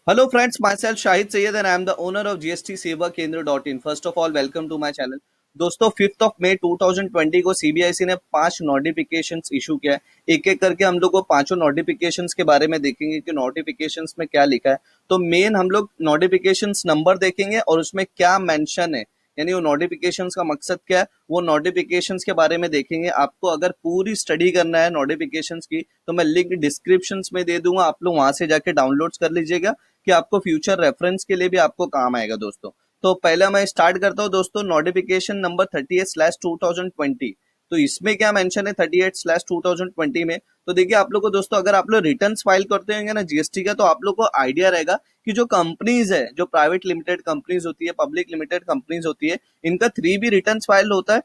Hello friends, myself Shahid Sayyed and I am the owner of GST Seva Kendra.in. First of all, welcome to my channel. दोस्तों 5 मई 2020 को CBIC ने 5 notifications issue किया है। एक एक करके हम लोग को पांचों नोटिफिकेशंस के बारे में देखेंगे कि नोटिफिकेशंस में क्या लिखा है। तो मेन हम लोग नोटिफिकेशंस नंबर देखेंगे और उसमें क्या मेंशन है, यानी वो नोटिफिकेशंस का मकसद क्या है, वो नोटिफिकेशंस के बारे में देखेंगे। आपको अगर पूरी स्टडी करना है नोटिफिकेशंस की तो मैं लिंक डिस्क्रिप्शंस में दे दूंगा, आप लोग वहां से जाके डाउनलोड कर लीजिएगा कि आपको फ्यूचर रेफरेंस के लिए भी आपको काम आएगा दोस्तों। तो पहला मैं स्टार्ट करता हूँ दोस्तों, नोटिफिकेशन नंबर 38/2020। तो इसमें क्या मेंशन है 38/2020 में? तो देखिए आप लोग को दोस्तों, अगर आप लोग रिटर्न्स फाइल करते होंगे ना जीएसटी का, तो आप लोग को आइडिया रहेगा कि जो कंपनीज है, जो प्राइवेट लिमिटेड कंपनीज होती है, पब्लिक लिमिटेड कंपनीज होती है, इनका 3B रिटर्न्स फाइल होता है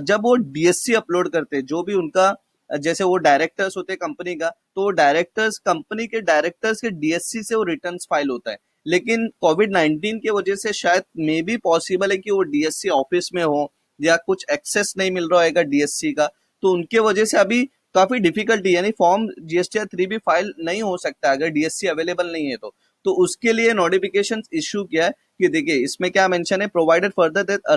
जब वो डीएससी अपलोड करते हैं। जो भी उनका, जैसे वो डायरेक्टर्स होते हैं कंपनी का, तो डायरेक्टर्स, कंपनी के डायरेक्टर्स के डीएससी से वो रिटर्न्स फाइल होता है। लेकिन कोविड-19 की वजह से शायद मे बी पॉसिबल है कि वो डीएससी ऑफिस में हो या कुछ एक्सेस नहीं मिल रहा होगा डीएससी का, तो उनके वजह से अभी काफी डिफिकल्टी, यानी फॉर्म जीएसटीआर 3B फाइल नहीं हो सकता अगर डीएससी अवेलेबल नहीं है। तो उसके लिए नोटिफिकेशन इशू किया है कि देखिए इसमें क्या मेंशन है, provided further that a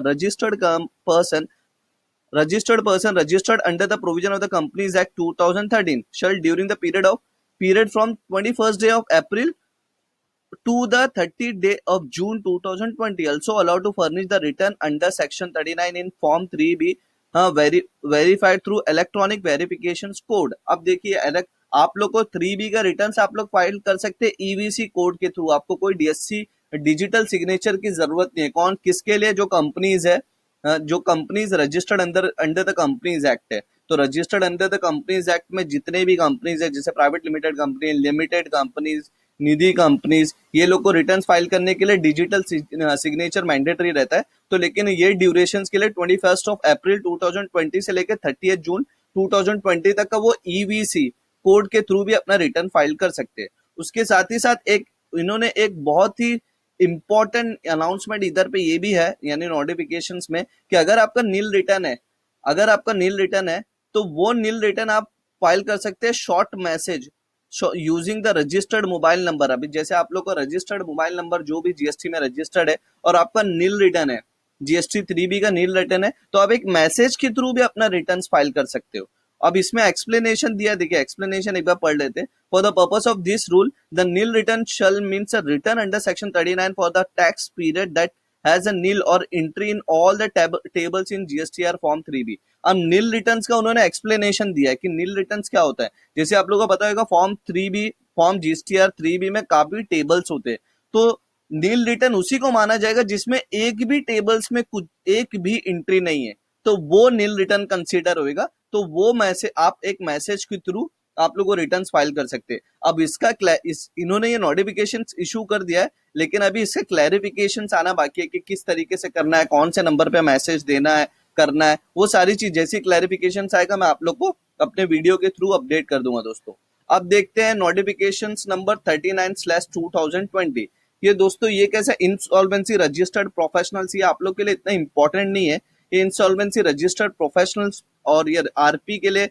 registered person registered under the provision of the Companies Act 2013 shall during the period from 21st day of April to the 30th day of June 2020 also allowed to furnish the return under section 39 in form 3B verified through electronic verifications code। अब देखिए आप लोग को 3B का return आप लोग file कर सकते हैं ईवीसी कोड के थ्रू। आपको कोई डीएससी डिजिटल सिग्नेचर की जरूरत नहीं है। कौन किसके लिए? जो कंपनीज है, जो companies registered under under the companies act है। तो registered under the companies act में जितने भी कंपनीज है, जैसे प्राइवेट लिमिटेड कंपनीज, निधि कंपनीज, ये लोग को रिटर्न फाइल करने के लिए डिजिटल सिग्नेचर मैंडेटरी रहता है। तो लेकिन ये ड्यूरेशन के लिए 21 अप्रैल 2020 से लेकर 30 जून 2020 तक का वो ईवीसी कोड के थ्रू भी अपना रिटर्न फाइल कर सकते हैं। उसके साथ ही साथ इन्होंने एक बहुत ही इंपॉर्टेंट अनाउंसमेंट इधर पे ये भी है, यानी नोटिफिकेशंस में, कि अगर आपका नील रिटर्न है तो वो नील रिटर्न आप फाइल कर सकते हैं short message using the registered mobile number. अभी जैसे आप लोग का रजिस्टर्ड मोबाइल नंबर जो भी जीएसटी में रजिस्टर्ड है और आपका नील रिटर्न है, जीएसटी 3B का नील रिटर्न है, तो आप एक मैसेज के थ्रू भी अपना रिटर्न फाइल कर सकते हो। अब इसमें एक्सप्लेनेशन दिया, देखिए एक्सप्लेनेशन एक बार पढ़ लेते हैं। For the purpose of this rule the nil return shall means a return under section 39 for the tax period that has a nil or entry in all the tables in GSTR form 3B। अब नील returns का उन्होंने explanation दिया है कि नील returns क्या होता है। जैसे आप लोगों को पता होगा फॉर्म जीएसटीआर 3B में काफी टेबल्स होते हैं। तो नील रिटर्न उसी को माना जाएगा जिसमें एक भी टेबल्स में कुछ एक भी एंट्री नहीं है, तो वो नील रिटर्न कंसीडर होएगा। तो वो मैसेज आप एक मैसेज के थ्रू आप लोग को रिटर्न फाइल कर सकते हैं। अब इन्होंने ये नोटिफिकेशन इशू कर दिया है, लेकिन अभी इससे क्लैरिफिकेशन आना बाकी है कि किस तरीके से करना है, कौन से नंबर पे मैसेज देना है, करना है, वो सारी चीज जैसी क्लैरिफिकेशन आएगा मैं आप लोग को अपने वीडियो के थ्रू अपडेट कर दूंगा दोस्तों। अब देखते हैं नोटिफिकेशन नंबर 39/2020। ये दोस्तों ये कैसा, इंसॉल्वेंसी रजिस्टर्ड प्रोफेशनल्स, ये आप लोग के लिए इतना इंपॉर्टेंट नहीं है। ये इंसॉल्वेंसी रजिस्टर्ड प्रोफेशनल्स और ये आरपी के लिए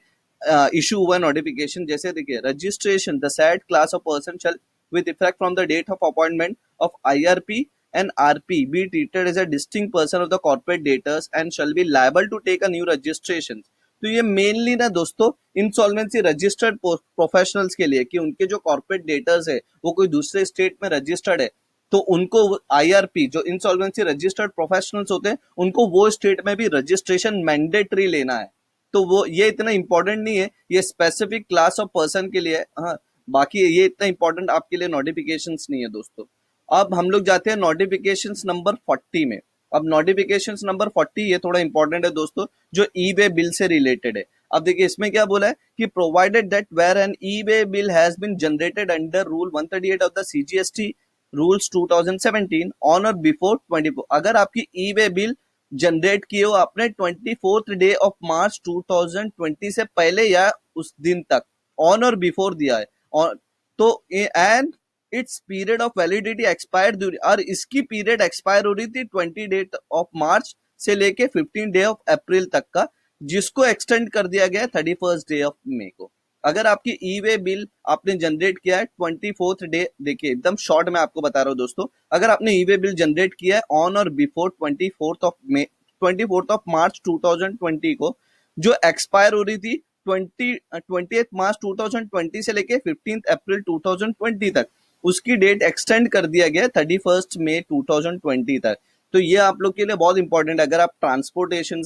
इशू हुआ नोटिफिकेशन। जैसे देखिए, registration the said class of person shall with effect from the date of appointment of IRP and RP be treated as a distinct person of the corporate debtors and shall be liable to take a new registration। तो ये mainly ना दोस्तों insolvency registered professionals के लिए, कि उनके जो corporate debtors है वो कोई दूसरे स्टेट में रजिस्टर्ड है, तो उनको आईआरपी, जो इंसॉल्वेंसी रजिस्टर्ड प्रोफेशनल्स होते हैं, उनको वो स्टेट में भी रजिस्ट्रेशन मैंडेटरी लेना है। तो वो ये इतना इंपॉर्टेंट नहीं है, ये स्पेसिफिक क्लास ऑफ पर्सन के लिए है। हाँ, बाकी ये इतना इंपॉर्टेंट आपके लिए नोटिफिकेशंस नहीं है दोस्तों। अब हम लोग जाते हैं नोटिफिकेशंस नंबर 40 में। अब नोटिफिकेशंस नंबर 40 ये थोड़ा इंपॉर्टेंट है दोस्तों, जो ई वे बिल से रिलेटेड है। अब देखिए इसमें क्या बोला है कि provided that where an e way bill has been generated under rule 138 of the CGST rules 2017 on or before 24, अगर आपकी ई वे बिल जनरेट किए हो आपने 24 डे ऑफ मार्च 2020 से पहले या उस दिन तक, ऑन और बिफोर दिया है, और तो and it's period of validity expired, और इसकी पीरियड एक्सपायर हो रही थी 20 डे ऑफ मार्च से लेके 15 डे ऑफ अप्रैल तक का, जिसको एक्सटेंड कर दिया गया 31 डे ऑफ मई को। अगर आपकी ई वे बिल आपने जनरेट किया है 24th डे, देखिए एकदम शॉर्ट में आपको बता रहा हूँ दोस्तों, अगर आपने ई वे बिल जनरेट किया है on or before 24th of March 2020 को, जो एक्सपायर हो रही थी 20th मार्च 2020 से लेके 15th अप्रैल 2020 तक, उसकी डेट एक्सटेंड कर दिया गया 31st मई 2020 तक। तो ये आप लोग के लिए बहुत इंपॉर्टेंट है, अगर आप ट्रांसपोर्टेशन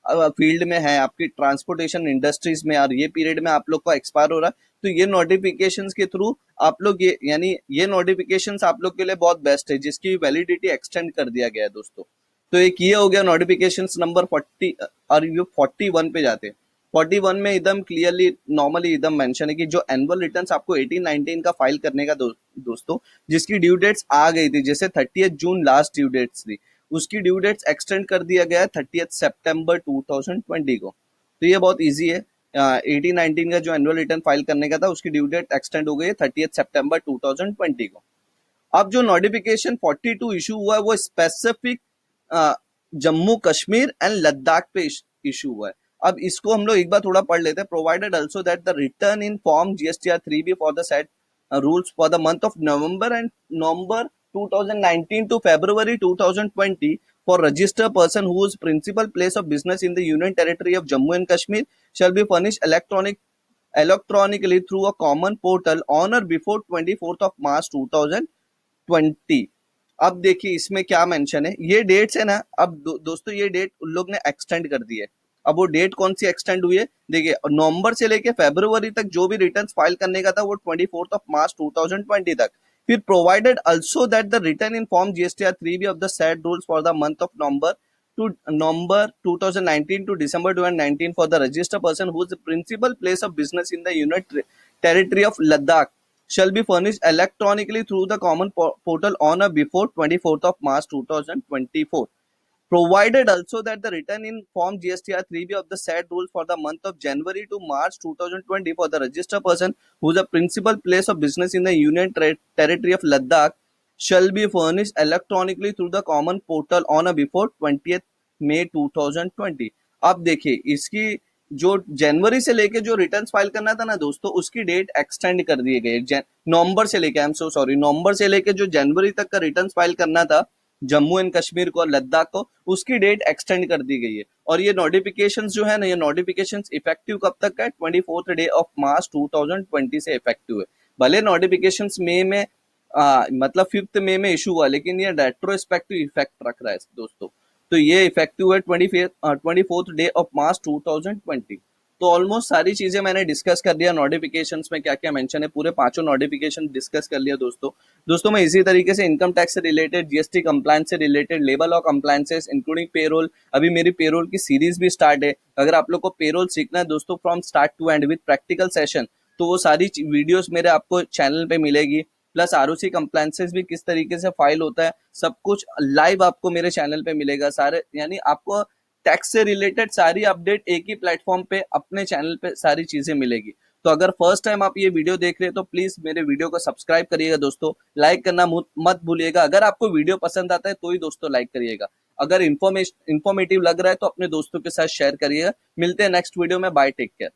फील्ड में है, आपकी ट्रांसपोर्टेशन इंडस्ट्रीज में, और ये पीरियड में आप लोग का एक्सपायर हो रहा है, तो ये नोटिफिकेशंस के थ्रू आप लोग ये, यानी ये नोटिफिकेशंस आप लोग के लिए बहुत बेस्ट है, जिसकी वैलिडिटी एक्सटेंड कर दिया गया है दोस्तों। तो एक ये हो गया नोटिफिकेशंस नंबर 40, और ये 41 पे जाते हैं। 41 में एकदम क्लियरली नॉर्मली एकदम मेंशन है कि जो एनुअल रिटर्न्स आपको 18-19 का फाइल करने का दोस्तों, जिसकी ड्यू डेट्स आ गई थी, जैसे 30 जून लास्ट ड्यू डेट्स थी, उसकी ड्यू डेट्स एक्सटेंड कर दिया गया है 30 सितंबर 2020 को। तो ये बहुत इजी है, 18-19 का जो एनुअल रिटर्न फाइल करने का था, उसकी ड्यू डेट एक्सटेंड हो गई है 30 सितंबर 2020 को। अब जो नोटिफिकेशन 42 इशू हुआ है वो स्पेसिफिक जम्मू कश्मीर एंड लद्दाख पे इशू हुआ है। अब इसको हम लोग एक बार थोड़ा पढ़ लेते हैं। Provided also that the return in form GSTR 3B for the set rules for the month of November 2019 to February 2020 for registered person whose principal place of business in the Union Territory of Jammu and Kashmir shall be furnished electronically through a common portal on or before 24th of March 2020। अब देखिए इसमें क्या mention है, ये dates है ना, अब दोस्तों ये डेट उन लोग ने एक्सटेंड कर दी है। अब वो डेट कौन सी एक्सटेंड हुई है, देखिए नवंबर से लेके फरवरी तक जो भी रिटर्न्स फाइल करने का था वो 24th of March 2020 तक। फिर provided also that the return in form GSTR 3B of the set rules for the month of November 2019 to December 2019 for the registered person whose principal place of business in the Union Territory of Ladakh shall be furnished electronically through the common portal on or before 24th of March 2024। Provided also that the return in form GSTR 3B of the said rule for the month of January to March 2020 for the registered person who is a principal place of business in the Union Territory of Ladakh shall be furnished electronically through the common portal on or before 20th May 2020। अब देखिए इसकी जो जनवरी से लेके जो returns file करना था ना दोस्तों, उसकी डेट एक्सटेंड कर दी गई है। नवंबर से लेके, आई एम सो सॉरी, नवंबर से लेके जो जनवरी तक का रिटर्न्स फाइल करना था जम्मू एंड कश्मीर को और लद्दाख को, उसकी डेट एक्सटेंड कर दी गई है। और ये नोटिफिकेशंस जो है ना, ये नोटिफिकेशंस इफेक्टिव कब तक का है, 24th डे ऑफ मार्च 2020 से इफेक्टिव है। भले नोटिफिकेशंस मई में मतलब 5th मई में इशू हुआ, लेकिन ये रेट्रोस्पेक्टिव इफेक्ट रख रहा है दोस्तों। तो ये इफेक्टिव है 24th डे ऑफ मार्च 2020। तो ऑलमोस्ट सारी चीजें मैंने डिस्कस कर लिया, नोटिफिकेशंस में क्या क्या मेंशन है, पूरे 5 नोटिफिकेशन डिस्कस कर लिया दोस्तों मैं इसी तरीके से इनकम टैक्स से रिलेटेड, जीएसटी कंप्लायंस से related, labour law compliances including payroll, अभी मेरी पेरोल की सीरीज भी स्टार्ट है। अगर आप लोग को पेरोल सीखना है दोस्तों from start to end with practical session, तो वो सारी वीडियोस मेरे आपको चैनल पे मिलेगी। प्लस आरओसी कंप्लायंसेस भी किस तरीके से फाइल होता है, सब कुछ लाइव आपको मेरे चैनल पे मिलेगा सारे, यानी आपको टैक्स से रिलेटेड सारी अपडेट एक ही प्लेटफॉर्म पे अपने चैनल पे सारी चीजें मिलेगी। तो अगर फर्स्ट टाइम आप ये वीडियो देख रहे हैं तो प्लीज मेरे वीडियो को सब्सक्राइब करिएगा दोस्तों, लाइक करना मत भूलिएगा। अगर आपको वीडियो पसंद आता है तो ही दोस्तों लाइक करिएगा। अगर इंफॉर्मेटिव लग रहा है तो अपने दोस्तों के साथ शेयर करिएगा। मिलते हैं नेक्स्ट वीडियो में, बाय, टेक केयर।